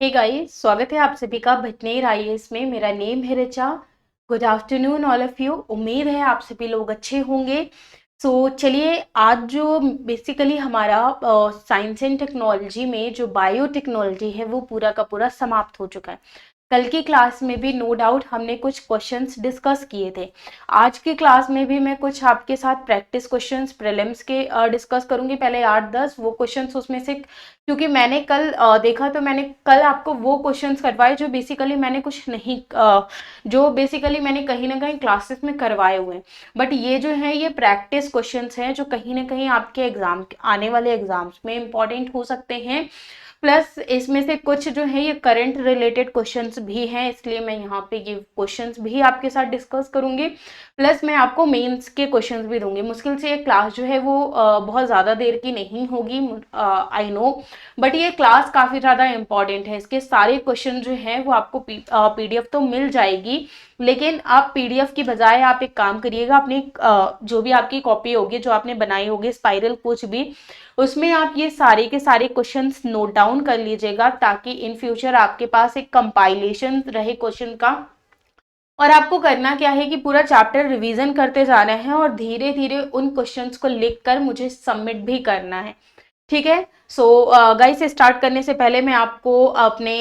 Hey guys, स्वागत है आप सभी का भटनेर आईएएस में। मेरा नेम है Richa. Good afternoon all of you. उम्मीद है आप सभी लोग अच्छे होंगे। चलिए, आज जो बेसिकली हमारा साइंस एंड टेक्नोलॉजी में जो बायोटेक्नोलॉजी है वो पूरा का पूरा समाप्त हो चुका है। कल की क्लास में भी नो डाउट हमने कुछ क्वेश्चंस डिस्कस किए थे। आज की क्लास में भी मैं कुछ आपके साथ प्रैक्टिस क्वेश्चंस प्रीलिम्स के डिस्कस करूंगी। पहले 8-10 वो क्वेश्चंस उसमें से, क्योंकि मैंने कल देखा तो मैंने कल आपको वो क्वेश्चंस करवाए जो बेसिकली मैंने कुछ नहीं जो बेसिकली मैंने कहीं ना कहीं क्लासेस में करवाए हुए हैं। बट ये जो है ये प्रैक्टिस क्वेश्चंस हैं जो कहीं ना कहीं आपके एग्जाम आने वाले एग्जाम्स में इंपॉर्टेंट हो सकते हैं। प्लस इसमें से कुछ जो है ये करंट रिलेटेड क्वेश्चंस भी हैं, इसलिए मैं यहाँ पे ये क्वेश्चंस भी आपके साथ डिस्कस करूंगी। प्लस मैं आपको मेंस के क्वेश्चंस भी दूंगी। मुश्किल से ये क्लास जो है वो बहुत ज़्यादा देर की नहीं होगी, आई नो, बट ये क्लास काफ़ी ज़्यादा इंपॉर्टेंट है। इसके सारे क्वेश्चन जो हैं वो आपको पीडीएफ तो मिल जाएगी, लेकिन आप पीडीएफ की बजाय आप एक काम करिएगा, अपनी जो भी आपकी कॉपी होगी जो आपने बनाई होगी स्पाइरल कुछ भी, उसमें आप ये सारे के सारे क्वेश्चंस नोट डाउन कर लीजिएगा, ताकि इन फ्यूचर आपके पास एक कंपाइलेशन रहे क्वेश्चन का। और आपको करना क्या है कि पूरा चैप्टर रिवीजन करते जाना है और धीरे धीरे उन क्वेश्चंस को लिखकर मुझे सबमिट भी करना है। ठीक है। गाइस, स्टार्ट करने से पहले मैं आपको अपने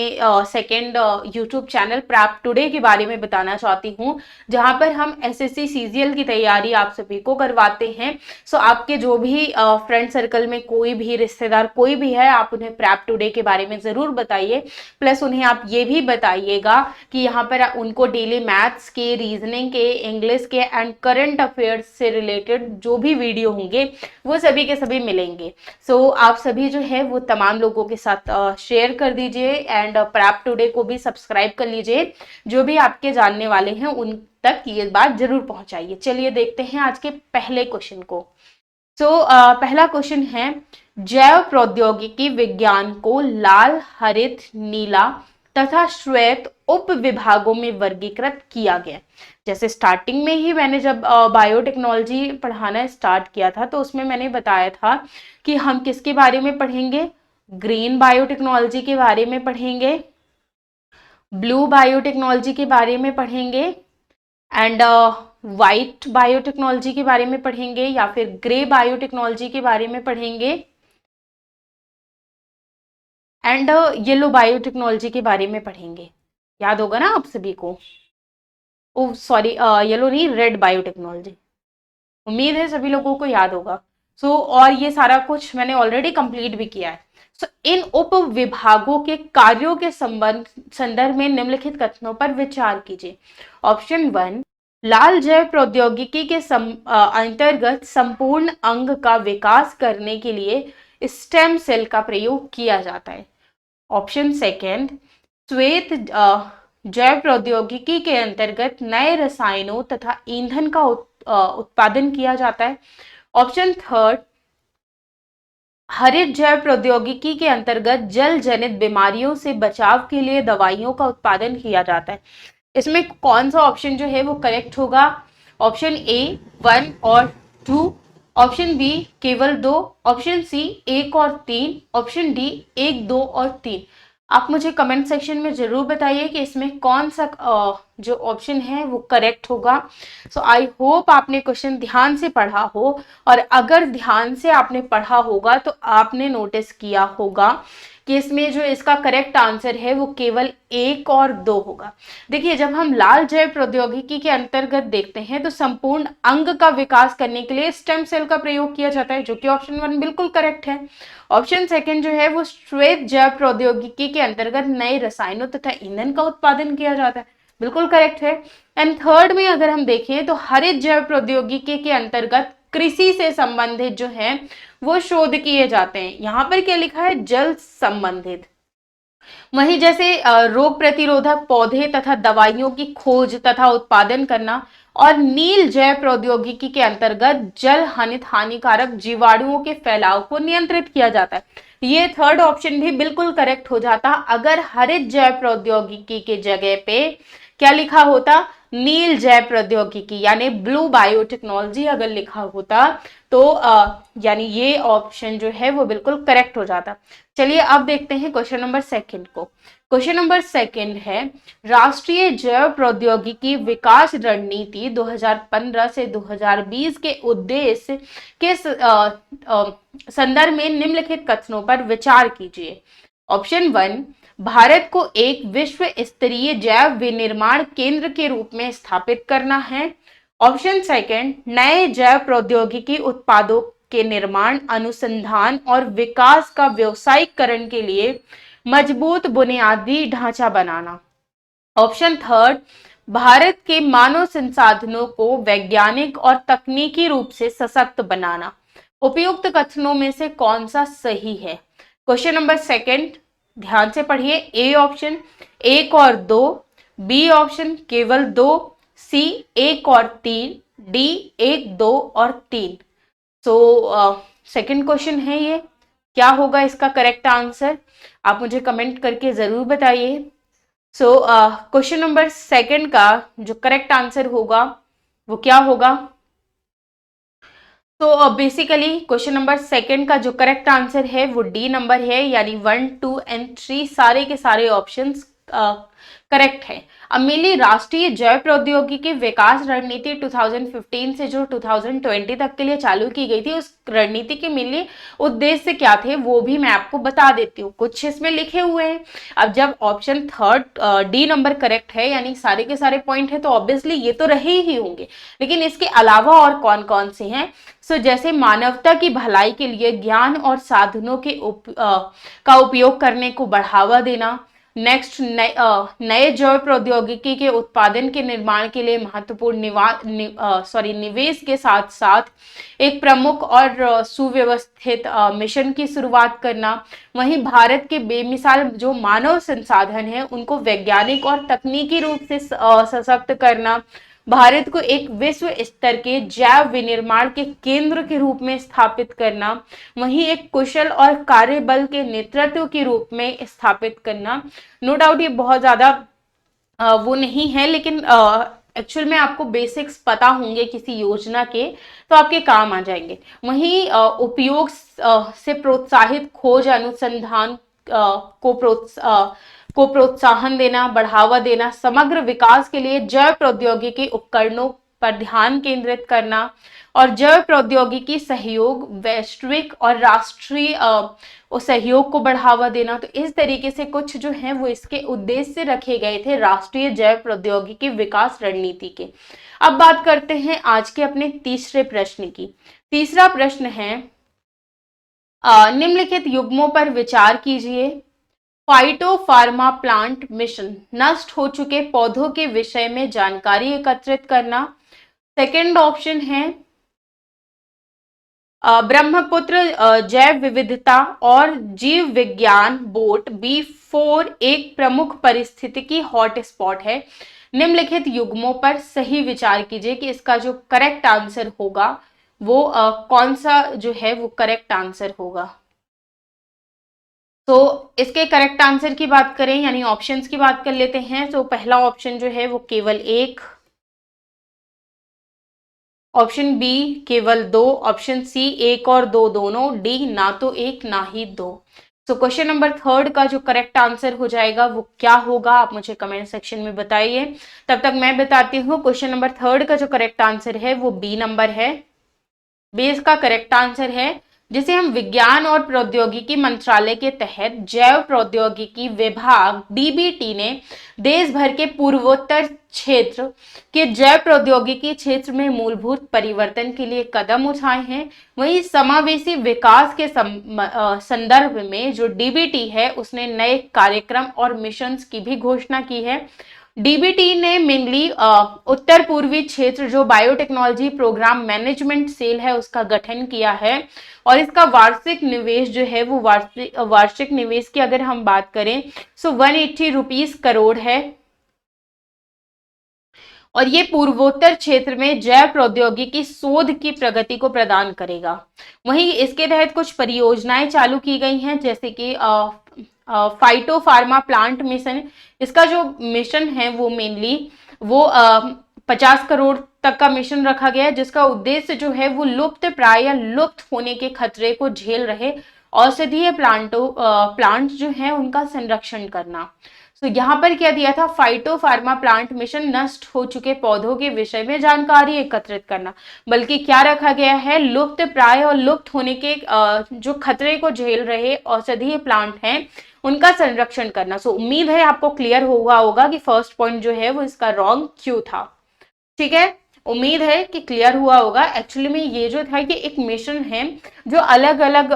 second YouTube channel prep today के बारे में बताना चाहती हूँ, जहां पर हम एसएससी सीजीएल की तैयारी आप सभी को करवाते हैं। आपके जो भी फ्रेंड सर्कल में कोई भी रिश्तेदार कोई भी है, आप उन्हें प्रैप टुडे के बारे में ज़रूर बताइए। प्लस उन्हें आप ये भी बताइएगा कि यहाँ पर उनको डेली मैथ्स के, रीजनिंग के, इंग्लिश के एंड करंट अफेयर्स से रिलेटेड जो भी वीडियो होंगे वो सभी के सभी मिलेंगे। आप सभी जो है वो तमाम लोगों के साथ शेयर कर दीजिए एंड प्रैप टुडे को भी सब्सक्राइब कर लीजिए। जो भी आपके जानने वाले हैं उन तक ये बात जरूर पहुंचाइए। चलिए देखते हैं आज के पहले क्वेश्चन को। पहला क्वेश्चन है, जैव प्रौद्योगिकी विज्ञान को लाल, हरित, नीला तथा श्वेत उप विभागों में वर्गीकृत किया गया। जैसे स्टार्टिंग में ही मैंने जब बायोटेक्नोलॉजी पढ़ाना स्टार्ट किया था तो उसमें मैंने बताया था कि हम किसके बारे में पढ़ेंगे, ग्रीन बायोटेक्नोलॉजी के बारे में पढ़ेंगे, ब्लू बायोटेक्नोलॉजी के बारे में पढ़ेंगे एंड वाइट बायोटेक्नोलॉजी के बारे में पढ़ेंगे, या फिर ग्रे बायोटेक्नोलॉजी के बारे में पढ़ेंगे एंड येलो बायोटेक्नोलॉजी के बारे में पढ़ेंगे। याद होगा ना आप सभी को? ओ सॉरी, येलो नहीं, रेड बायोटेक्नोलॉजी। उम्मीद है सभी लोगों को याद होगा। और ये सारा कुछ मैंने ऑलरेडी कंप्लीट भी किया है। इन उप विभागों के कार्यों के संदर्भ में निम्नलिखित कथनों पर विचार कीजिए। ऑप्शन 1, लाल जैव प्रौद्योगिकी के अंतर्गत संपूर्ण अंग का विकास करने के लिए स्टेम सेल का प्रयोग किया जाता है। ऑप्शन 2, श्वेत जैव प्रौद्योगिकी के अंतर्गत नए रसायनों तथा ईंधन का उत्पादन किया जाता है। ऑप्शन 3, हरित जैव प्रौद्योगिकी के अंतर्गत जल जनित बीमारियों से बचाव के लिए दवाइयों का उत्पादन किया जाता है। इसमें कौन सा ऑप्शन जो है वो करेक्ट होगा? ऑप्शन ए 1 और 2, ऑप्शन बी केवल 2, ऑप्शन सी 1 और 3, ऑप्शन डी 1, 2 और 3। आप मुझे कमेंट सेक्शन में जरूर बताइए कि इसमें कौन सा जो ऑप्शन है वो करेक्ट होगा। आई होप आपने क्वेश्चन ध्यान से पढ़ा हो, और अगर ध्यान से आपने पढ़ा होगा तो आपने नोटिस किया होगा कि इसमें जो इसका करेक्ट आंसर है वो केवल 1 और 2 होगा। देखिए, जब हम लाल जैव प्रौद्योगिकी के अंतर्गत देखते हैं तो संपूर्ण अंग का विकास करने के लिए स्टेम सेल का प्रयोग किया जाता है, जो कि ऑप्शन 1 बिल्कुल करेक्ट है। ऑप्शन 2 जो है वो श्वेत जैव प्रौद्योगिकी के अंतर्गत नए रसायनों तथा ईंधन का उत्पादन किया जाता है, बिल्कुल करेक्ट है। एंड थर्ड में अगर हम देखें तो हरित जैव प्रौद्योगिकी के अंतर्गत कृषि से संबंधित जो है वो शोध किए जाते हैं। यहाँ पर क्या लिखा है? जल संबंधित। वहीं जैसे रोग प्रतिरोधक पौधे तथा दवाइयों की खोज तथा उत्पादन करना, और नील जैव प्रौद्योगिकी के अंतर्गत जल हनित हानिकारक जीवाणुओं के फैलाव को नियंत्रित किया जाता है। ये थर्ड ऑप्शन भी बिल्कुल करेक्ट हो जाता अगर हरित जैव प्रौद्योगिकी के जगह पे क्या लिखा होता? नील जैव प्रौद्योगिकी यानी ब्लू बायोटेक्नोलॉजी अगर लिखा होता तो यानी ये ऑप्शन जो है वो बिल्कुल करेक्ट हो जाता। चलिए अब देखते हैं क्वेश्चन नंबर सेकंड को। क्वेश्चन नंबर सेकंड है, राष्ट्रीय जैव प्रौद्योगिकी विकास रणनीति 2015 से 2020 के उद्देश्य के संदर्भ में निम्नलिखित कथनों पर विचार कीजिए। ऑप्शन 1, भारत को एक विश्व स्तरीय जैव विनिर्माण केंद्र के रूप में स्थापित करना है। ऑप्शन सेकंड, नए जैव प्रौद्योगिकी उत्पादों के निर्माण, अनुसंधान और विकास का व्यावसायीकरण के लिए मजबूत बुनियादी ढांचा बनाना। ऑप्शन थर्ड, भारत के मानव संसाधनों को वैज्ञानिक और तकनीकी रूप से सशक्त बनाना। उपयुक्त कथनों में से कौन सा सही है? क्वेश्चन नंबर सेकंड ध्यान से पढ़िए। ए ऑप्शन 1 और 2, बी ऑप्शन केवल 2, सी 1 और 3, डी 1, 2 और 3। सो सेकंड क्वेश्चन है ये, क्या होगा इसका करेक्ट आंसर? आप मुझे कमेंट करके जरूर बताइए। सो क्वेश्चन नंबर सेकंड का जो करेक्ट आंसर होगा वो क्या होगा? तो बेसिकली क्वेश्चन नंबर सेकंड का जो करेक्ट आंसर है वो डी नंबर है, यानी 1, 2 एंड 3 सारे के सारे ऑप्शंस करेक्ट है। अब मेनली राष्ट्रीय जैव प्रौद्योगिकी विकास रणनीति 2015 से जो 2020 तक के लिए चालू की गई थी, उस रणनीति के मेनली उद्देश्य क्या थे वो भी मैं आपको बता देती हूँ, कुछ इसमें लिखे हुए हैं। अब जब option third D number correct है, यानी सारे के सारे पॉइंट है, तो ऑब्वियसली ये तो रहे ही होंगे, लेकिन इसके अलावा और कौन कौन से हैं? सो जैसे मानवता की भलाई के लिए ज्ञान और साधनों के का उपयोग करने को बढ़ावा देना। नेक्स्ट, नए जैव प्रौद्योगिकी के उत्पादन के निर्माण के लिए महत्वपूर्ण निवेश के साथ साथ एक प्रमुख और सुव्यवस्थित मिशन की शुरुआत करना। वहीं भारत के बेमिसाल जो मानव संसाधन है उनको वैज्ञानिक और तकनीकी रूप से सशक्त करना। भारत को एक विश्व स्तर के जैव विनिर्माण के केंद्र के रूप में स्थापित करना। वहीं एक कुशल और कार्यबल के नेतृत्व के रूप में स्थापित करना। नो डाउट ये बहुत ज्यादा वो नहीं है, लेकिन एक्चुअल में आपको बेसिक्स पता होंगे किसी योजना के तो आपके काम आ जाएंगे। वहीं उपयोग से प्रोत्साहित खोज अनुसंधान को प्रोत्साहन देना, बढ़ावा देना, समग्र विकास के लिए जैव प्रौद्योगिकी उपकरणों पर ध्यान केंद्रित करना और जैव प्रौद्योगिकी सहयोग वैश्विक और राष्ट्रीय सहयोग को बढ़ावा देना। तो इस तरीके से कुछ जो है वो इसके उद्देश्य रखे गए थे राष्ट्रीय जैव प्रौद्योगिकी विकास रणनीति के। अब बात करते हैं आज के अपने तीसरे प्रश्न की। तीसरा प्रश्न है, निम्नलिखित युग्मों पर विचार कीजिए। फाइटो फार्मा प्लांट मिशन, नष्ट हो चुके पौधों के विषय में जानकारी एकत्रित करना। सेकंड ऑप्शन है ब्रह्मपुत्र जैव विविधता और जीव विज्ञान बोट B4 एक प्रमुख पारिस्थितिकी हॉटस्पॉट है। निम्नलिखित युग्मों पर सही विचार कीजिए कि इसका जो करेक्ट आंसर होगा वो कौन सा जो है वो करेक्ट आंसर होगा। तो इसके करेक्ट आंसर की बात करें, यानी ऑप्शंस की बात कर लेते हैं। तो पहला ऑप्शन जो है वो केवल 1, ऑप्शन बी केवल 2, ऑप्शन सी 1 और 2 दोनों, डी ना तो 1 ना ही 2। तो क्वेश्चन नंबर थर्ड का जो करेक्ट आंसर हो जाएगा वो क्या होगा, आप मुझे कमेंट सेक्शन में बताइए। तब तक मैं बताती हूँ क्वेश्चन नंबर थर्ड का जो करेक्ट आंसर है वो बी नंबर है। बी इसका करेक्ट आंसर है, जिसे हम विज्ञान और प्रौद्योगिकी मंत्रालय के तहत जैव प्रौद्योगिकी विभाग DBT ने देश भर के पूर्वोत्तर क्षेत्र के जैव प्रौद्योगिकी क्षेत्र में मूलभूत परिवर्तन के लिए कदम उठाए हैं। वहीं समावेशी विकास के संदर्भ में जो DBT है उसने नए कार्यक्रम और मिशन की भी घोषणा की है। DBT ने मेनली उत्तर पूर्वी क्षेत्र जो बायोटेक्नोलॉजी प्रोग्राम मैनेजमेंट सेल है उसका गठन किया है और इसका वार्षिक निवेश जो है वो वार्षिक निवेश की अगर हम बात करें सो 180 रुपीस करोड़ है और ये पूर्वोत्तर क्षेत्र में जैव प्रौद्योगिकी शोध की प्रगति को प्रदान करेगा। वहीं इसके तहत कुछ परियोजनाएं चालू की गई हैं, जैसे कि फाइटो फार्मा प्लांट मिशन। इसका जो मिशन है वो मेनली वो 50 करोड़ तक का मिशन रखा गया है, जिसका उद्देश्य जो है वो लुप्त प्राय या लुप्त होने के खतरे को झेल रहे औषधीय प्लांट जो है उनका संरक्षण करना। तो यहाँ पर क्या दिया था, फाइटो फार्मा प्लांट मिशन, नष्ट हो चुके पौधों के विषय में जानकारी एकत्रित करना। बल्कि क्या रखा गया है, लुप्त प्राय और लुप्त होने के जो खतरे को झेल रहे औषधीय प्लांट हैं उनका संरक्षण करना। सो उम्मीद है आपको क्लियर हुआ होगा कि फर्स्ट पॉइंट जो है वो इसका रॉन्ग क्यों था। ठीक है, उम्मीद है कि क्लियर हुआ होगा। एक्चुअली में ये जो था कि एक मिशन है जो अलग अलग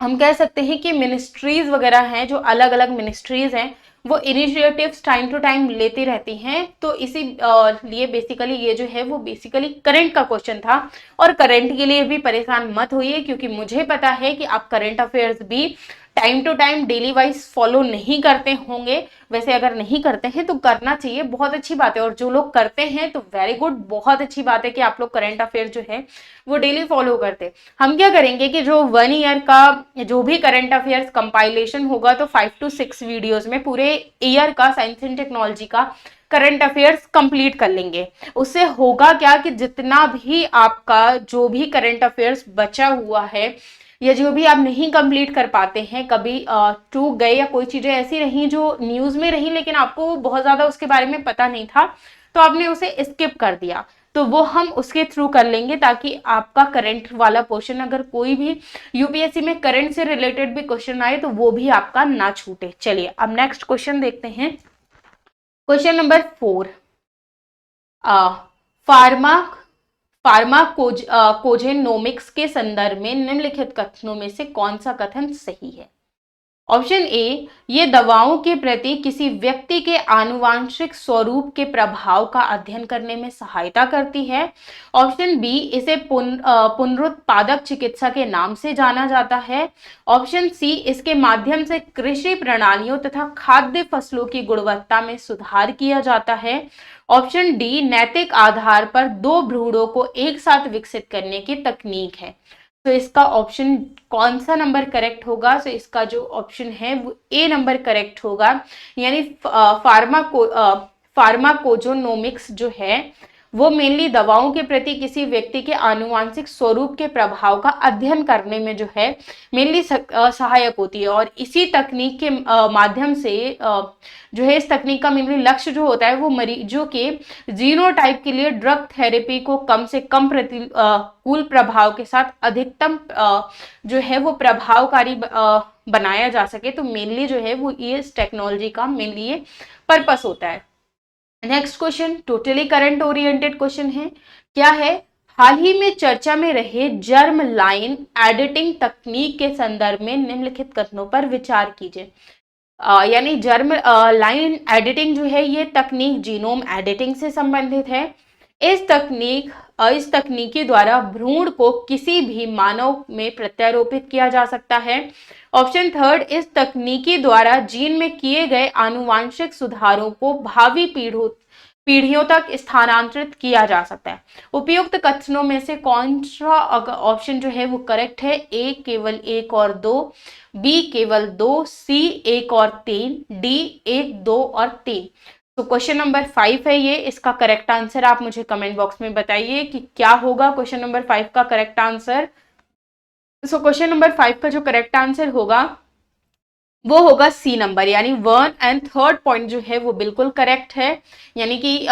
हम कह सकते हैं कि मिनिस्ट्रीज वगैरह हैं, जो अलग अलग मिनिस्ट्रीज हैं वो इनिशिएटिव्स टाइम टू टाइम लेती रहती हैं। तो इसी लिए बेसिकली ये जो है वो बेसिकली करंट का क्वेश्चन था। और करंट के लिए भी परेशान मत होइए, क्योंकि मुझे पता है कि आप करंट अफेयर्स भी time to time daily wise follow नहीं करते होंगे। वैसे अगर नहीं करते हैं तो करना चाहिए, बहुत अच्छी बात है। और जो लोग करते हैं तो वेरी गुड, बहुत अच्छी बात है कि आप लोग करंट अफेयर जो है वो डेली फॉलो करते हैं। हम क्या करेंगे कि जो 1 ईयर का जो भी करंट अफेयर्स कंपाइलेशन होगा तो 5 to 6 वीडियोस में पूरे ईयर का साइंस एंड टेक्नोलॉजी का करंट अफेयर्स कंप्लीट कर लेंगे। उससे होगा क्या कि जितना भी आपका जो भी करंट अफेयर्स बचा हुआ है या जो भी आप नहीं कंप्लीट कर पाते हैं, कभी चूक गए या कोई चीजें ऐसी रही जो न्यूज में रही लेकिन आपको बहुत ज्यादा उसके बारे में पता नहीं था तो आपने उसे स्किप कर दिया, तो वो हम उसके थ्रू कर लेंगे, ताकि आपका करंट वाला पोर्शन अगर कोई भी यूपीएससी में करंट से रिलेटेड भी क्वेश्चन आए तो वो भी आपका ना छूटे। चलिए अब नेक्स्ट क्वेश्चन देखते हैं। क्वेश्चन नंबर 4, फार्मा फार्माकोजेनोमिक्स के संदर्भ में निम्नलिखित कथनों में से कौन सा कथन सही है। ऑप्शन ए, ये दवाओं के प्रति किसी व्यक्ति के आनुवांशिक स्वरूप के प्रभाव का अध्ययन करने में सहायता करती है। ऑप्शन बी, इसे पुनरुत्पादक चिकित्सा के नाम से जाना जाता है। ऑप्शन सी, इसके माध्यम से कृषि प्रणालियों तथा खाद्य फसलों की गुणवत्ता में सुधार किया जाता है। ऑप्शन डी, नैतिक आधार पर 2 भ्रूणों को एक साथ विकसित करने की तकनीक है। तो इसका ऑप्शन कौन सा नंबर करेक्ट होगा? तो इसका जो ऑप्शन है वो ए नंबर करेक्ट होगा, यानी फार्माकोजेनोमिक्स जो है वो मेनली दवाओं के प्रति किसी व्यक्ति के आनुवांशिक स्वरूप के प्रभाव का अध्ययन करने में जो है मेनली सहायक होती है। और इसी तकनीक के माध्यम से जो है इस तकनीक का मेनली लक्ष्य जो होता है वो मरीजों के जीनोटाइप के लिए ड्रग थेरेपी को कम से कम प्रतिकूल प्रभाव के साथ अधिकतम जो है वो प्रभावकारी बनाया जा सके। तो मेनली जो है वो ये इस टेक्नोलॉजी का मेनली ये पर्पस होता है। Next question totally current oriented question है। क्या है? हाल ही में चर्चा में रहे जर्म लाइन एडिटिंग तकनीक के संदर्भ में निम्नलिखित कथनों पर विचार कीजिए। यानी जर्म लाइन एडिटिंग जो है ये तकनीक जीनोम एडिटिंग से संबंधित है। इस तकनीकी द्वारा भ्रूण को किसी भी मानव में प्रत्यारोपित किया जा सकता है। ऑप्शन थर्ड, इस तकनीकी द्वारा जीन में किए गए आनुवांशिक सुधारों को भावी पीढ़ियों तक स्थानांतरित किया जा सकता है। उपयुक्त कथनों में से कौन सा ऑप्शन जो है वो करेक्ट है? ए केवल 1 और 2, बी केवल 2, सी 1 और 3, डी 1, 2 और 3। तो क्वेश्चन नंबर 5 है ये। इसका करेक्ट आंसर आप मुझे कमेंट बॉक्स में बताइए कि क्या होगा क्वेश्चन नंबर 5 का correct answer. So question number 5 का जो करेक्ट आंसर होगा वो होगा सी नंबर, यानी 1 एंड 3rd पॉइंट जो है वो बिल्कुल करेक्ट है। यानी कि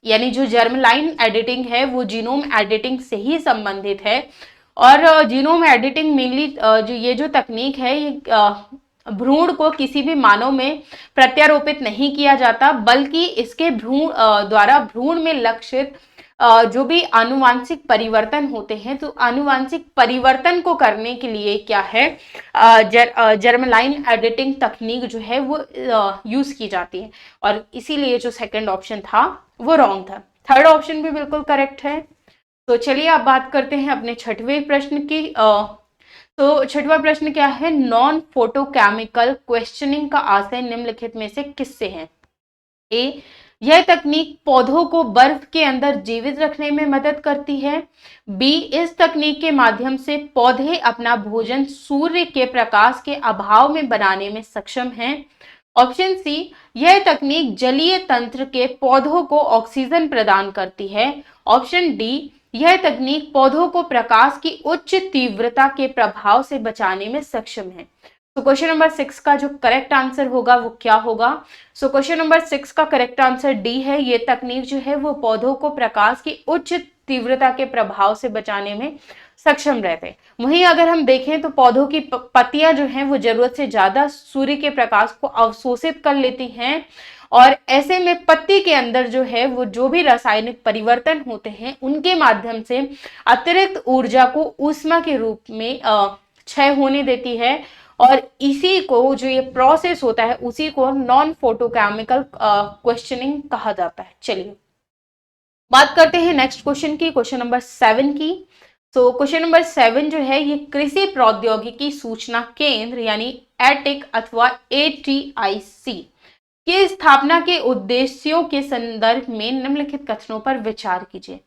यानी जो जर्मलाइन एडिटिंग है वो जीनोम एडिटिंग से ही संबंधित है। और जीनोम एडिटिंग मेनली जो ये जो तकनीक है ये भ्रूण को किसी भी मानव में प्रत्यारोपित नहीं किया जाता, बल्कि इसके द्वारा भ्रूण में लक्षित जो भी आनुवांशिक परिवर्तन होते हैं तो आनुवांशिक परिवर्तन को करने के लिए क्या है जर्मलाइन एडिटिंग तकनीक जो है वो यूज की जाती है। और इसीलिए जो सेकंड ऑप्शन था वो रॉन्ग था। थर्ड ऑप्शन भी बिल्कुल करेक्ट है। तो चलिए अब बात करते हैं अपने छठवें प्रश्न की। तो छठवां प्रश्न क्या है? नॉन फोटोकेमिकल क्वेश्चनिंग का आशय निम्नलिखित में से किससे है? ए, यह तकनीक पौधों को बर्फ के अंदर जीवित रखने में मदद करती है। बी, इस तकनीक के माध्यम से पौधे अपना भोजन सूर्य के प्रकाश के अभाव में बनाने में सक्षम हैं। ऑप्शन सी, यह तकनीक जलीय तंत्र के पौधों को ऑक्सीजन प्रदान करती है। ऑप्शन डी, यह तकनीक पौधों को प्रकाश की उच्च तीव्रता के प्रभाव से बचाने में सक्षम है। तो क्वेश्चन नंबर 6 का जो करेक्ट आंसर होगा वो क्या होगा? सो क्वेश्चन नंबर 6 का करेक्ट आंसर डी है। ये तकनीक जो है वो पौधों को प्रकाश की उच्च तीव्रता के प्रभाव से बचाने में सक्षम रहते हैं। वहीं अगर हम देखें तो पौधों की पत्तियां जो हैं वो जरूरत से ज्यादा सूर्य के प्रकाश को अवशोषित कर लेती हैं और ऐसे में पत्ती के अंदर जो है वो जो भी रासायनिक परिवर्तन होते हैं उनके माध्यम से अतिरिक्त ऊर्जा को ऊष्मा के रूप में क्षय होने देती है और इसी को जो ये प्रोसेस होता है उसी को नॉन फोटोकेमिकल क्वेश्चनिंग कहा जाता है। चलिए बात करते हैं नेक्स्ट क्वेश्चन की, क्वेश्चन नंबर 7 की। तो क्वेश्चन नंबर 7 जो है ये कृषि प्रौद्योगिकी सूचना केंद्र यानी एटिक अथवा ATIC की स्थापना के उद्देश्यों के संदर्भ में निम्नलिखित कथनों पर विचार कीजिए।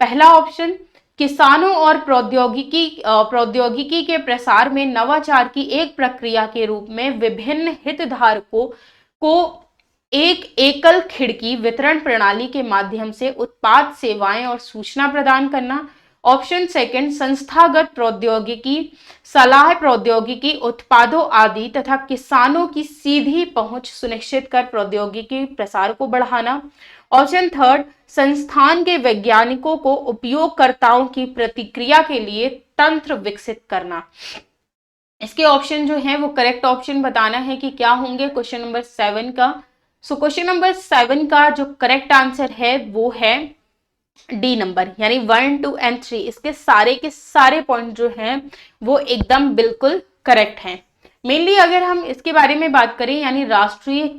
पहला ऑप्शन, किसानों और प्रौद्योगिकी के प्रसार में नवाचार की एक प्रक्रिया के रूप में विभिन्न हितधारकों को एक एकल खिड़की वितरण प्रणाली के माध्यम से उत्पाद, सेवाएं और सूचना प्रदान करना। ऑप्शन सेकंड, संस्थागत प्रौद्योगिकी, सलाह प्रौद्योगिकी, उत्पादों आदि तथा किसानों की सीधी पहुंच सुनिश्चित कर प्रौद्योगिकी प्रसार को बढ़ाना। ऑप्शन थर्ड, संस्थान के वैज्ञानिकों को उपयोगकर्ताओं की प्रतिक्रिया के लिए तंत्र विकसित करना। इसके ऑप्शन जो है वो करेक्ट ऑप्शन बताना है कि क्या होंगे क्वेश्चन नंबर 7 का। सो क्वेश्चन नंबर 7 का जो करेक्ट आंसर है वो है डी नंबर, यानी 1, 2 एंड 3। इसके सारे के सारे पॉइंट जो हैं वो एकदम बिल्कुल करेक्ट हैं। मेनली अगर हम इसके बारे में बात करें यानी राष्ट्रीय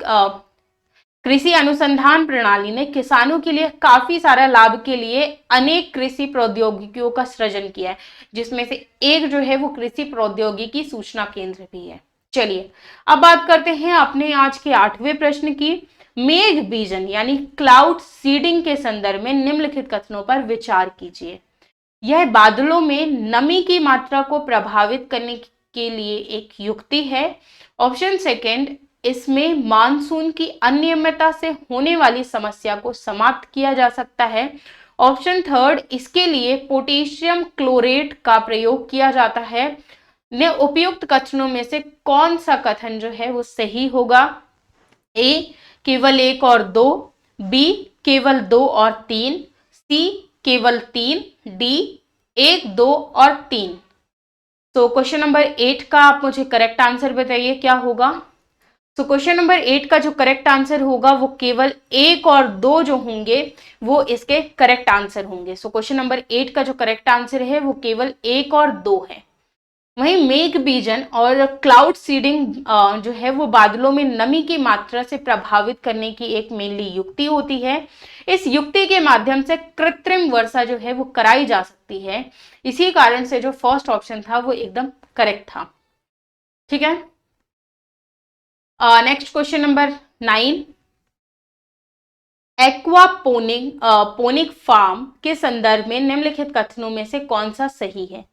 कृषि अनुसंधान प्रणाली ने किसानों के लिए काफी सारा लाभ के लिए अनेक कृषि प्रौद्योगिकियों का सृजन किया है, जिसमें से एक जो है वो कृषि प्रौद्योगिकी सूचना केंद्र भी है। चलिए अब बात करते हैं अपने आज के 8वें प्रश्न की। मेघ बीजन यानी क्लाउड सीडिंग के संदर्भ में निम्नलिखित कथनों पर विचार कीजिए। यह बादलों में नमी की मात्रा को प्रभावित करने के लिए एक युक्ति है। ऑप्शन सेकंड, इसमें मानसून की अनियमितता से होने वाली समस्या को समाप्त किया जा सकता है। ऑप्शन थर्ड, इसके लिए पोटेशियम क्लोरेट का प्रयोग किया जाता है। ने उपयुक्त कथनों में से कौन सा कथन जो है वो सही होगा? ए, केवल 1 और 2, बी, केवल 2 और 3, सी, केवल 3, डी, 1, 2 और 3। तो क्वेश्चन नंबर 8 का आप मुझे करेक्ट आंसर बताइए क्या होगा। तो क्वेश्चन नंबर 8 का जो करेक्ट आंसर होगा वो केवल 1 और 2 जो होंगे वो इसके करेक्ट आंसर होंगे। सो क्वेश्चन नंबर 8 का जो करेक्ट आंसर है वो केवल 1 और 2 है। वहीं मेघ बीजन और क्लाउड सीडिंग जो है वो बादलों में नमी की मात्रा से प्रभावित करने की एक मेनली युक्ति होती है। इस युक्ति के माध्यम से कृत्रिम वर्षा जो है वो कराई जा सकती है। इसी कारण से जो फर्स्ट ऑप्शन था वो एकदम करेक्ट था। ठीक है, नेक्स्ट क्वेश्चन नंबर 9। पोनिक फार्म के संदर्भ में निम्नलिखित कथनों में से कौन सा सही है?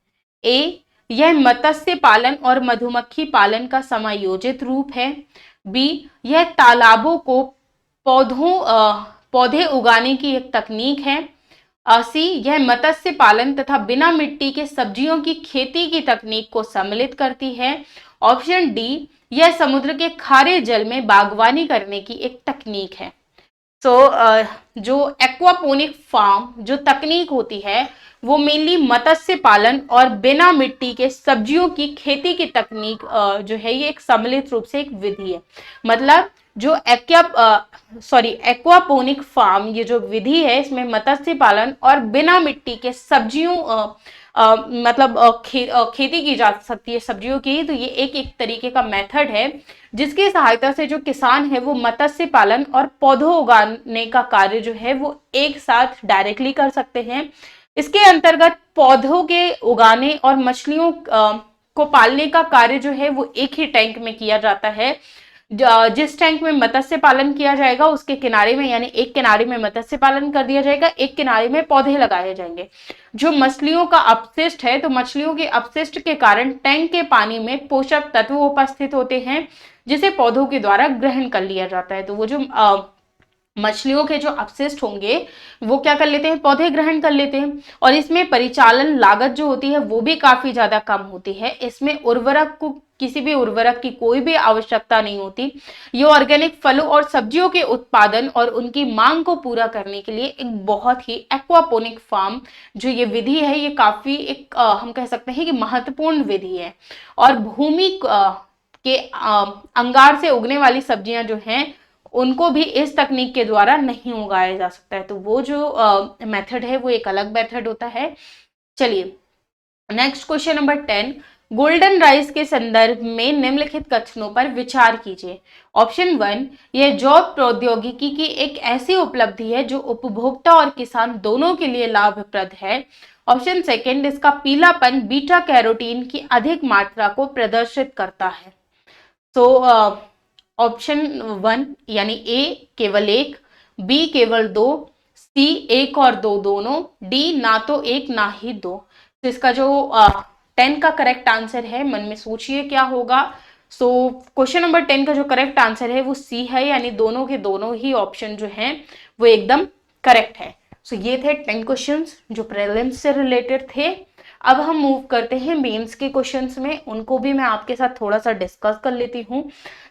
ए, यह मत्स्य पालन और मधुमक्खी पालन का समायोजित रूप है। बी, यह तालाबों को पौधे उगाने की एक तकनीक है। सी, यह मत्स्य पालन तथा बिना मिट्टी के सब्जियों की खेती की तकनीक को सम्मिलित करती है। ऑप्शन डी, यह समुद्र के खारे जल में बागवानी करने की एक तकनीक है। जो एक्वापोनिक फार्म जो तकनीक होती है वो मेनली मत्स्य पालन और बिना मिट्टी के सब्जियों की खेती की तकनीक जो है ये एक सम्मिलित रूप से एक विधि है। मतलब जो एक्वापोनिक फार्म ये जो विधि है इसमें मत्स्य पालन और बिना मिट्टी के सब्जियों खेती की जा सकती है सब्जियों की। तो ये एक तरीके का मेथड है जिसकी सहायता से जो किसान है वो मत्स्य पालन और पौधों उगाने का कार्य जो है वो एक साथ डायरेक्टली कर सकते हैं। इसके अंतर्गत पौधों के उगाने और मछलियों को पालने का कार्य जो है वो एक ही टैंक में किया जाता है। जिस टैंक में मत्स्य पालन किया जाएगा उसके किनारे में यानी एक किनारे में मत्स्य पालन कर दिया जाएगा, एक किनारे में पौधे लगाए जाएंगे। जो मछलियों का अपशिष्ट है तो मछलियों के अपशिष्ट के कारण टैंक के पानी में पोषक तत्व उपस्थित होते हैं जिसे पौधों के द्वारा ग्रहण कर लिया जाता है। तो वो जो मछलियों के जो अपशिष्ट होंगे वो क्या कर लेते हैं, पौधे ग्रहण कर लेते हैं। और इसमें परिचालन लागत जो होती है वो भी काफी ज्यादा कम होती है। इसमें उर्वरक को, किसी भी उर्वरक की कोई भी आवश्यकता नहीं होती। ये ऑर्गेनिक फलों और सब्जियों के उत्पादन और उनकी मांग को पूरा करने के लिए एक बहुत ही एक्वापोनिक फार्म जो ये विधि है, ये काफी एक हम कह सकते हैं कि महत्वपूर्ण विधि है। और भूमि के अंगार से उगने वाली सब्जियां जो हैं उनको भी इस तकनीक के द्वारा नहीं उगाया जा सकता है। तो वो जो मेथड है वो एक अलग मेथड होता है। चलिए next question number 10, golden rice के संदर्भ में निम्नलिखित कथनों पर विचार कीजिए। ऑप्शन 1, यह जैव प्रौद्योगिकी की एक ऐसी उपलब्धि है जो उपभोक्ता और किसान दोनों के लिए लाभप्रद है। ऑप्शन 2, इसका पीलापन बीटा कैरोटीन की अधिक मात्रा को प्रदर्शित करता है। तो ऑप्शन 1 यानी ए केवल एक, बी केवल दो, सी एक और दो दोनों, डी ना तो एक ना ही दो। तो इसका जो 10 का करेक्ट आंसर है, मन में सोचिए क्या होगा। सो क्वेश्चन नंबर 10 का जो करेक्ट आंसर है वो सी है, यानी दोनों के दोनों ही ऑप्शन जो हैं वो एकदम करेक्ट है। सो ये थे 10 क्वेश्चंस जो प्रीलिम्स से रिलेटेड थे। अब हम मूव करते हैं मेंस के क्वेश्चंस में, उनको भी मैं आपके साथ थोड़ा सा डिस्कस कर लेती हूँ,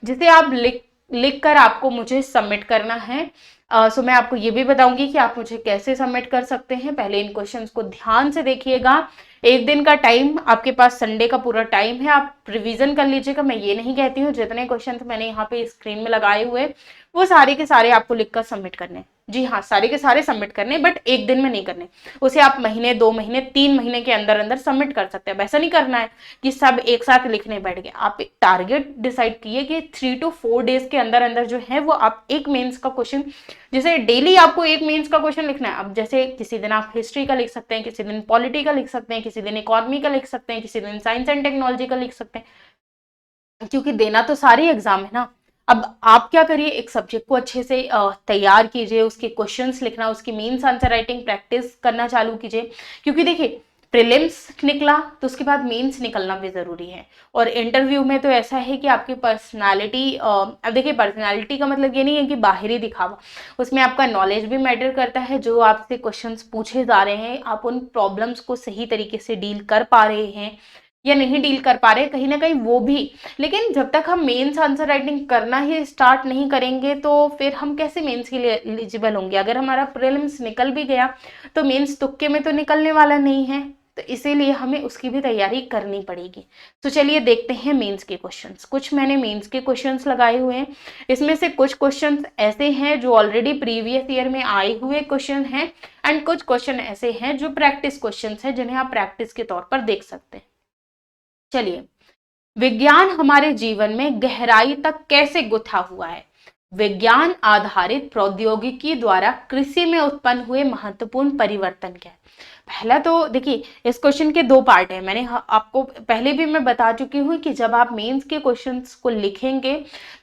जिसे आप लिख कर आपको मुझे सबमिट करना है। सो मैं आपको ये भी बताऊंगी कि आप मुझे कैसे सबमिट कर सकते हैं। पहले इन क्वेश्चंस को ध्यान से देखिएगा। एक दिन का टाइम आपके पास, संडे का पूरा टाइम है, आप रिवीजन कर लीजिएगा। मैं ये नहीं कहती हूँ जितने क्वेश्चन मैंने यहाँ पे स्क्रीन में लगाए हुए वो सारे के सारे आपको लिखकर सबमिट करने, जी हाँ सारे के सारे सबमिट करने, बट एक दिन में नहीं करने। उसे आप महीने, 2 महीने, 3 महीने के अंदर अंदर सबमिट कर सकते हैं। वैसा नहीं करना है कि सब एक साथ लिखने बैठ गए। आप एक टारगेट डिसाइड किए कि 3 to 4 डेज के अंदर अंदर जो है वो आप एक मेंस का क्वेश्चन, जैसे डेली आपको एक मेंस का क्वेश्चन लिखना है। अब जैसे किसी दिन आप हिस्ट्री का लिख सकते हैं, किसी दिन पॉलिटी का लिख सकते हैं, किसी दिन इकोनॉमी का लिख सकते हैं, किसी दिन साइंस एंड टेक्नोलॉजी का लिख सकते हैं, क्योंकि देना तो सारे एग्जाम है ना। अब आप क्या करिए, एक सब्जेक्ट को अच्छे से तैयार कीजिए, उसके क्वेश्चंस लिखना, उसकी मीन्स आंसर राइटिंग प्रैक्टिस करना चालू कीजिए। क्योंकि देखिए प्रीलिम्स निकला तो उसके बाद मेंस निकलना भी जरूरी है। और इंटरव्यू में तो ऐसा है कि आपकी पर्सनालिटी, अब देखिए पर्सनालिटी का मतलब ये नहीं है कि बाहरी दिखावा, उसमें आपका नॉलेज भी मैटर करता है। जो आपसे क्वेश्चंस पूछे जा रहे हैं आप उन प्रॉब्लम्स को सही तरीके से डील कर पा रहे हैं या नहीं डील कर पा रहे, कहीं ना कहीं वो भी। लेकिन जब तक हम मेंस आंसर राइटिंग करना ही स्टार्ट नहीं करेंगे तो फिर हम कैसे मेंस के लिए एलिजिबल होंगे। अगर हमारा प्रीलिम्स निकल भी गया तो मेंस तुक्के में तो निकलने वाला नहीं है, तो इसीलिए हमें उसकी भी तैयारी करनी पड़ेगी। तो चलिए देखते हैं मेंस के क्वेश्चंस। कुछ मैंने मेंस के क्वेश्चंस लगाए हुए हैं, इसमें से कुछ क्वेश्चंस ऐसे हैं जो ऑलरेडी प्रीवियस ईयर में आए हुए क्वेश्चन हैं, एंड कुछ क्वेश्चन ऐसे हैं जो प्रैक्टिस क्वेश्चंस हैं जिन्हें आप प्रैक्टिस के तौर पर देख सकते हैं। चलिए, विज्ञान हमारे जीवन में गहराई तक कैसे गुथा हुआ है। विज्ञान आधारित प्रौद्योगिकी द्वारा कृषि में उत्पन्न हुए महत्वपूर्ण परिवर्तन क्या है। पहला तो देखिए इस क्वेश्चन के 2 पार्ट है। मैंने आपको पहले भी मैं बता चुकी हूँ कि जब आप मेंस के क्वेश्चंस को लिखेंगे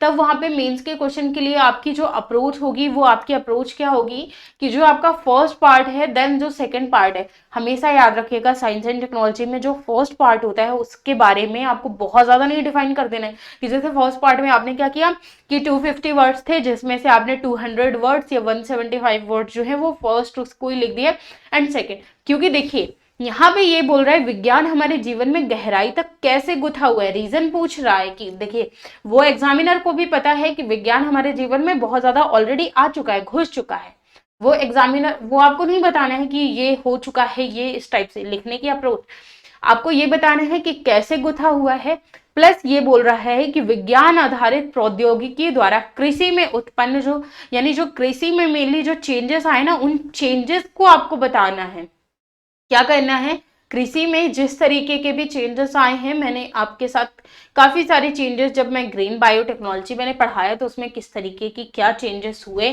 तब वहां पे मेंस के क्वेश्चन के लिए आपकी जो अप्रोच होगी वो आपकी अप्रोच क्या होगी कि जो आपका फर्स्ट पार्ट है देन जो सेकंड पार्ट है। हमेशा याद रखिएगा साइंस एंड टेक्नोलॉजी में जो फर्स्ट पार्ट होता है उसके बारे में आपको बहुत ज्यादा नहीं डिफाइन कर देना है कि जैसे फर्स्ट पार्ट में आपने क्या किया कि 250 वर्ड्स थे जिसमें से आपने 200 वर्ड्स या 175 वर्ड्स जो है वो फर्स्ट उसको ही लिख दिया एंड सेकेंड। क्योंकि देखिए यहाँ पे ये बोल रहा है विज्ञान हमारे जीवन में गहराई तक कैसे गुथा हुआ है। रीजन पूछ रहा है कि देखिए वो एग्जामिनर को भी पता है कि विज्ञान हमारे जीवन में बहुत ज्यादा ऑलरेडी आ चुका है, घुस चुका है। वो एग्जामिनर, वो आपको नहीं बताना है कि ये हो चुका है, ये इस टाइप से लिखने की अप्रोच, आपको ये बताना है कि कैसे गुथा हुआ है। प्लस ये बोल रहा है कि विज्ञान आधारित प्रौद्योगिकी द्वारा कृषि में उत्पन्न जो, यानी जो कृषि में मेनली जो चेंजेस आए ना, उन चेंजेस को आपको बताना है। क्या करना है, कृषि में जिस तरीके के भी चेंजेस आए हैं, मैंने आपके साथ काफी सारे चेंजेस, जब मैं ग्रीन बायोटेक्नोलॉजी मैंने पढ़ाया तो उसमें किस तरीके की क्या चेंजेस हुए,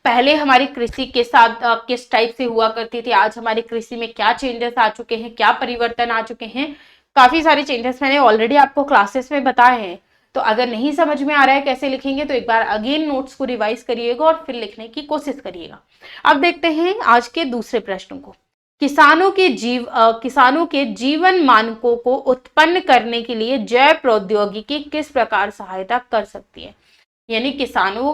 पहले हमारी कृषि के साथ किस टाइप से हुआ करती थी, आज हमारी कृषि में क्या चेंजेस आ चुके हैं, क्या परिवर्तन आ चुके हैं। काफी सारे चेंजेस मैंने ऑलरेडी आपको क्लासेस में बताए हैं। तो अगर नहीं समझ में आ रहा है कैसे लिखेंगे तो एक बार अगेन नोट्स को रिवाइज करिएगा और फिर लिखने की कोशिश करिएगा। अब देखते हैं आज के दूसरे प्रश्न को। किसानों के जीवन मानकों को उत्पन्न करने के लिए जैव प्रौद्योगिकी किस प्रकार सहायता कर सकती है। यानी किसानों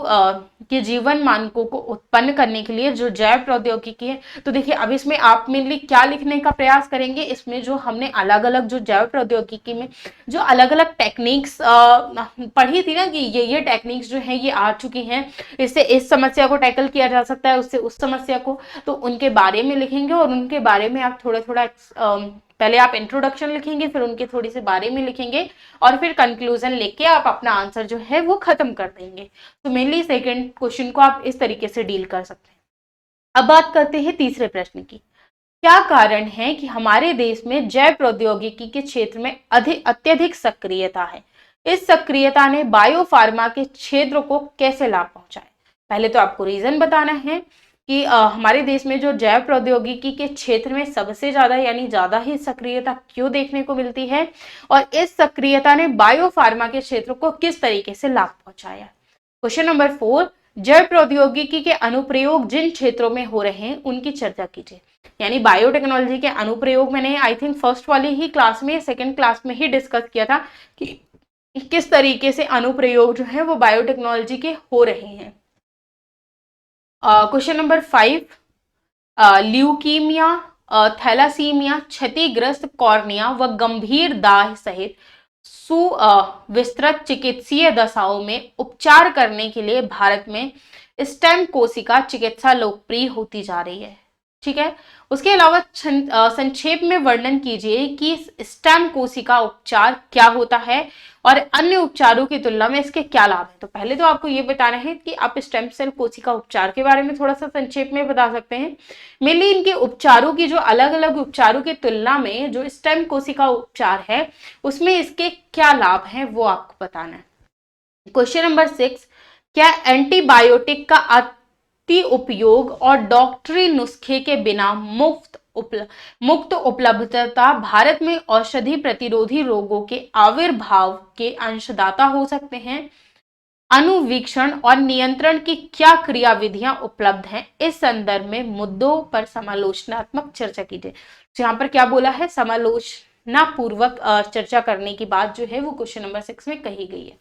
के जीवन मानकों को उत्पन्न करने के लिए जो जैव प्रौद्योगिकी है। तो देखिए अब इसमें आप मेनली क्या लिखने का प्रयास करेंगे, इसमें जो हमने अलग अलग जो जैव प्रौद्योगिकी में जो अलग अलग टेक्निक्स पढ़ी थी ना, कि ये टेक्निक्स जो है ये आ चुकी हैं, इससे इस समस्या को टैकल किया जा सकता है, उससे उस समस्या को, तो उनके बारे में लिखेंगे। और उनके बारे में आप थोड़ा थोड़ा पहले आप इंट्रोडक्शन लिखेंगे, फिर उनके थोड़ी से बारे में लिखेंगे, और फिर कंक्लूजन लेके आप अपना आंसर जो है वो खत्म कर देंगे। तो मेनली सेकंड क्वेश्चन को आप इस तरीके से डील कर सकते हैं। अब बात करते हैं तीसरे प्रश्न की। क्या कारण है कि हमारे देश में जैव प्रौद्योगिकी के क्षेत्र में अत्यधिक सक्रियता है? इस सक्रियता ने बायोफार्मा के क्षेत्र को कैसे लाभ पहुंचाया? पहले तो आपको रीजन बताना है कि हमारे देश में जो जैव प्रौद्योगिकी के क्षेत्र में सबसे ज्यादा यानी ज्यादा ही सक्रियता क्यों देखने को मिलती है, और इस सक्रियता ने बायोफार्मा के क्षेत्र को किस तरीके से लाभ पहुंचाया। क्वेश्चन नंबर 4, जैव प्रौद्योगिकी के अनुप्रयोग जिन क्षेत्रों में हो रहे हैं उनकी चर्चा कीजिए। यानी बायोटेक्नोलॉजी के अनुप्रयोग मैंने आई थिंक फर्स्ट वाली ही क्लास में, सेकेंड क्लास में ही डिस्कस किया था कि किस तरीके से अनुप्रयोग जो है वो बायोटेक्नोलॉजी के हो रहे हैं। क्वेश्चन नंबर 5, ल्यूकीमिया, थैलासीमिया, क्षतिग्रस्त कॉर्निया व गंभीर दाह सहित सुविस्तृत चिकित्सीय दशाओं में उपचार करने के लिए भारत में स्टेम कोशिका चिकित्सा लोकप्रिय होती जा रही है। ठीक है, उसके अलावा संक्षेप में वर्णन कीजिए कि स्टेम कोशिका उपचार क्या होता है और अन्य उपचारों की तुलना में इसके क्या लाभ है। तो पहले तो आपको ये बताना है कि आप स्टेम सेल कोशिका उपचार के बारे में थोड़ा सा संक्षेप में बता सकते हैं। मेनली इनके उपचारों की जो अलग अलग उपचारों की तुलना में जो स्टेम कोशिका उपचार है उसमें इसके क्या लाभ हैं वो आपको बताना है। क्वेश्चन नंबर 6, क्या एंटीबायोटिक का उपयोग और डॉक्टरी नुस्खे के बिना मुक्त उपलब्धता भारत में औषधि प्रतिरोधी रोगों के आविर्भाव के अंशदाता हो सकते हैं? अनुवीक्षण और नियंत्रण की क्या क्रियाविधियां उपलब्ध हैं? इस संदर्भ में मुद्दों पर समालोचनात्मक चर्चा कीजिए। तो यहाँ पर क्या बोला है, समालोचना पूर्वक चर्चा करने की बात जो है वो क्वेश्चन नंबर 6 में कही गई है।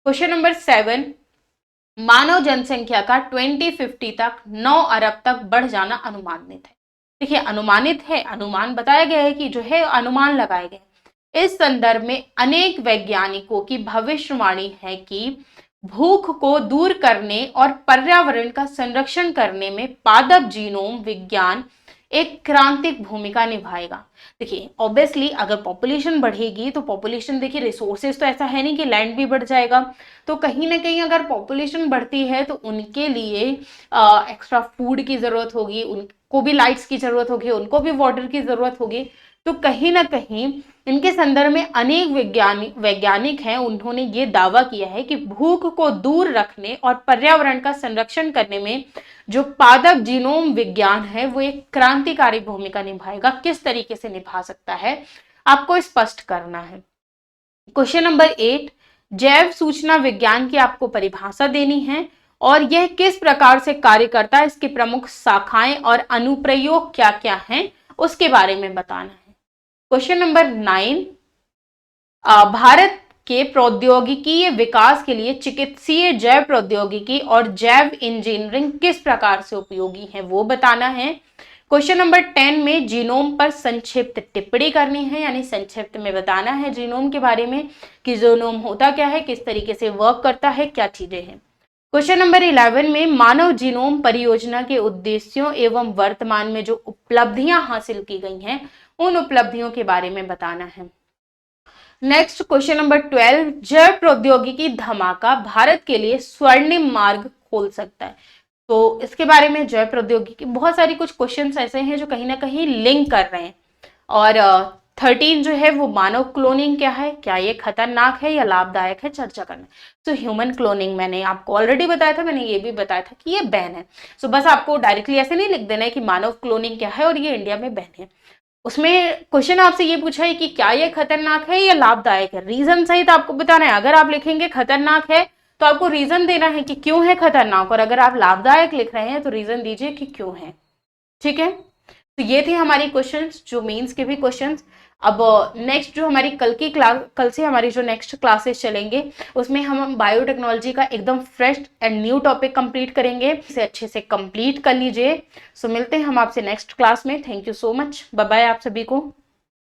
क्वेश्चन नंबर 7, मानव जनसंख्या का 2050 तक 9 अरब तक बढ़ जाना अनुमानित है। देखिए अनुमानित है, अनुमान बताया गया है कि जो है अनुमान लगाए गए। इस संदर्भ में अनेक वैज्ञानिकों की भविष्यवाणी है कि भूख को दूर करने और पर्यावरण का संरक्षण करने में पादप जीनोम विज्ञान एक क्रांतिक भूमिका निभाएगा। देखिए ऑब्वियसली अगर पॉपुलेशन बढ़ेगी तो पॉपुलेशन, देखिए रिसोर्सेज तो ऐसा है नहीं कि लैंड भी बढ़ जाएगा, तो कहीं ना कहीं अगर पॉपुलेशन बढ़ती है तो उनके लिए एक्स्ट्रा फूड की जरूरत होगी, उनको भी लाइट्स की जरूरत होगी, उनको भी वाटर की जरूरत होगी। तो कहीं ना कहीं इनके संदर्भ में अनेक वैज्ञानिक हैं, उन्होंने ये दावा किया है कि भूख को दूर रखने और पर्यावरण का संरक्षण करने में जो पादप जीनोम विज्ञान है वो एक क्रांतिकारी भूमिका निभाएगा। किस तरीके से निभा सकता है आपको स्पष्ट करना है। क्वेश्चन नंबर 8, जैव सूचना विज्ञान की आपको परिभाषा देनी है और यह किस प्रकार से कार्य करता है, इसकी प्रमुख शाखाएं और अनुप्रयोग क्या क्या हैं उसके बारे में बताना है। क्वेश्चन नंबर 9, भारत के प्रौद्योगिकीय विकास के लिए चिकित्सीय जैव प्रौद्योगिकी और जैव इंजीनियरिंग किस प्रकार से उपयोगी है वो बताना है। क्वेश्चन नंबर 10 में जीनोम पर संक्षिप्त टिप्पणी करनी है, यानी संक्षिप्त में बताना है जीनोम के बारे में कि जीनोम होता क्या है, किस तरीके से वर्क करता है, क्या चीजें हैं। क्वेश्चन नंबर 11 में मानव जीनोम परियोजना के उद्देश्यों एवं वर्तमान में जो उपलब्धियां हासिल की गई हैं उन उपलब्धियों के बारे में बताना है। नेक्स्ट क्वेश्चन नंबर 12, जैव प्रौद्योगिकी धमाका भारत के लिए स्वर्णिम मार्ग खोल सकता है। तो इसके बारे में जैव प्रौद्योगिकी बहुत सारी कुछ क्वेश्चंस ऐसे हैं जो कहीं ना कहीं लिंक कर रहे हैं। और 13 जो है वो मानव क्लोनिंग क्या है, क्या ये खतरनाक है या लाभदायक है, चर्चा करना। तो ह्यूमन क्लोनिंग मैंने आपको ऑलरेडी बताया था, मैंने ये भी बताया था कि ये बैन है। सो बस आपको डायरेक्टली ऐसे नहीं लिख देना है कि मानव क्लोनिंग क्या है और ये इंडिया में बैन है। उसमें क्वेश्चन आपसे ये पूछा है कि क्या ये खतरनाक है या लाभदायक है, रीजन सहित आपको बताना है। अगर आप लिखेंगे खतरनाक है तो आपको रीजन देना है कि क्यों है खतरनाक, और अगर आप लाभदायक लिख रहे हैं तो रीजन दीजिए कि क्यों है। ठीक है, तो ये थे हमारे क्वेश्चंस, जो मेंस के भी क्वेश्चंस। अब नेक्स्ट जो हमारी कल से हमारी जो नेक्स्ट क्लासेस चलेंगे, उसमें हम बायोटेक्नोलॉजी का एकदम fresh and new topic complete करेंगे। इसे अच्छे से कंप्लीट कर लीजिए। सो मिलते हैं हम आपसे नेक्स्ट क्लास में। Thank you so much, bye bye आप सभी को।